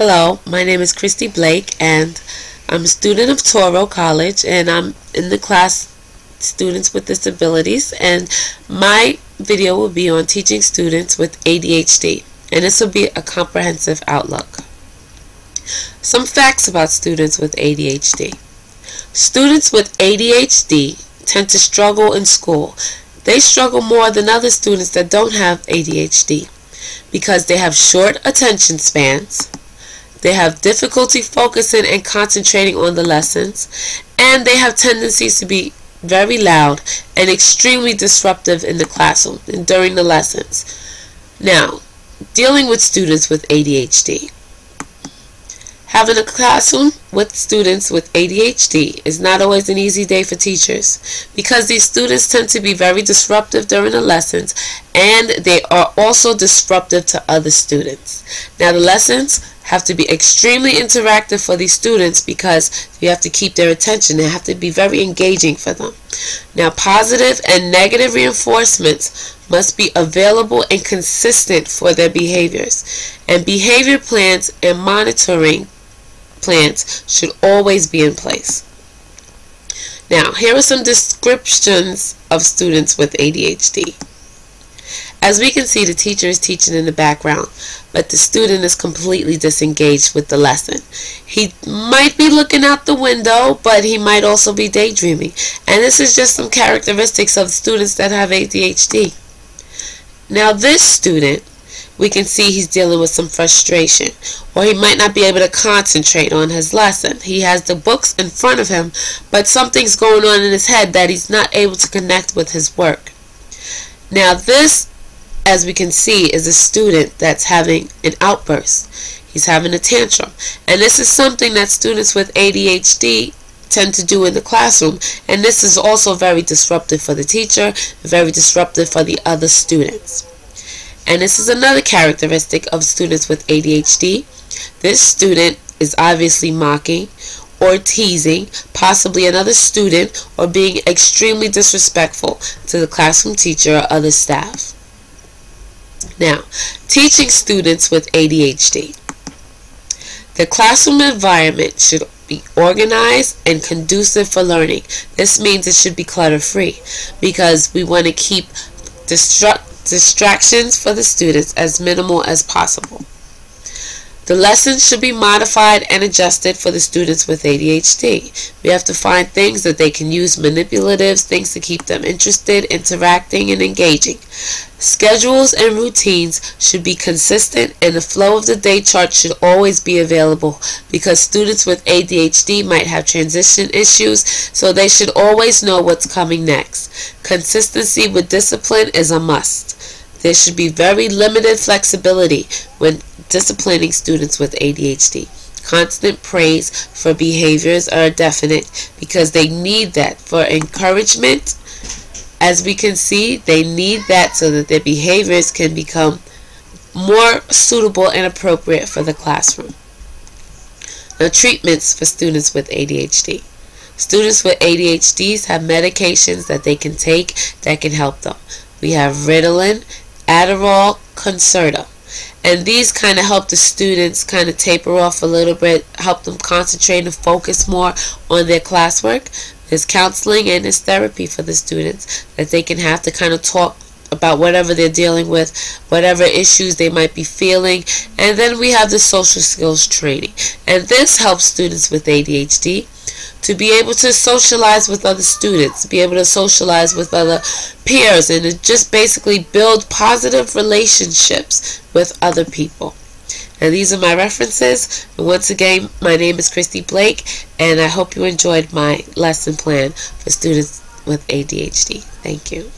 Hello, my name is Christy Blake, and I'm a student of Toro College, and I'm in the class Students with Disabilities, and my video will be on teaching students with ADHD, and this will be a comprehensive outlook. Some facts about students with ADHD. Students with ADHD tend to struggle in school. They struggle more than other students that don't have ADHD because they have short attention spans, they have difficulty focusing and concentrating on the lessons, and they have tendencies to be very loud and extremely disruptive in the classroom and during the lessons. Now, dealing with students with ADHD. Having a classroom with students with ADHD is not always an easy day for teachers because these students tend to be very disruptive during the lessons, and they are also disruptive to other students. Now, the lessons have to be extremely interactive for these students because you have to keep their attention. They have to be very engaging for them. Now, positive and negative reinforcements must be available and consistent for their behaviors, and behavior plans and monitoring plans should always be in place. Now, here are some descriptions of students with ADHD. As we can see, the teacher is teaching in the background, but the student is completely disengaged with the lesson. He might be looking out the window, but he might also be daydreaming. And this is just some characteristics of students that have ADHD. Now, this student, we can see he's dealing with some frustration, or he might not be able to concentrate on his lesson. He has the books in front of him, but something's going on in his head that he's not able to connect with his work. Now, this, as we can see, is a student that's having an outburst. He's having a tantrum. And this is something that students with ADHD tend to do in the classroom. And this is also very disruptive for the teacher, very disruptive for the other students. And this is another characteristic of students with ADHD. This student is obviously mocking or teasing possibly another student, or being extremely disrespectful to the classroom teacher or other staff. Now, teaching students with ADHD. The classroom environment should be organized and conducive for learning. This means it should be clutter-free because we want to keep distractions for the students as minimal as possible. The lessons should be modified and adjusted for the students with ADHD. We have to find things that they can use, manipulatives, things to keep them interested, interacting, and engaging. Schedules and routines should be consistent, and the flow of the day chart should always be available because students with ADHD might have transition issues, so they should always know what's coming next. Consistency with discipline is a must. There should be very limited flexibility when disciplining students with ADHD. Constant praise for behaviors are definite because they need that for encouragement. As we can see, they need that so that their behaviors can become more suitable and appropriate for the classroom. Now, treatments for students with ADHD. Students with ADHDs have medications that they can take that can help them. We have Ritalin, Adderall, Concerta. And these kind of help the students kind of taper off a little bit, help them concentrate and focus more on their classwork. There's counseling and there's therapy for the students that they can have to kind of talk about whatever they're dealing with, whatever issues they might be feeling. And then we have the social skills training. And this helps students with ADHD to be able to socialize with other students, be able to socialize with other peers, and to just basically build positive relationships with other people. And these are my references. And once again, my name is Christy Blake, and I hope you enjoyed my lesson plan for students with ADHD. Thank you.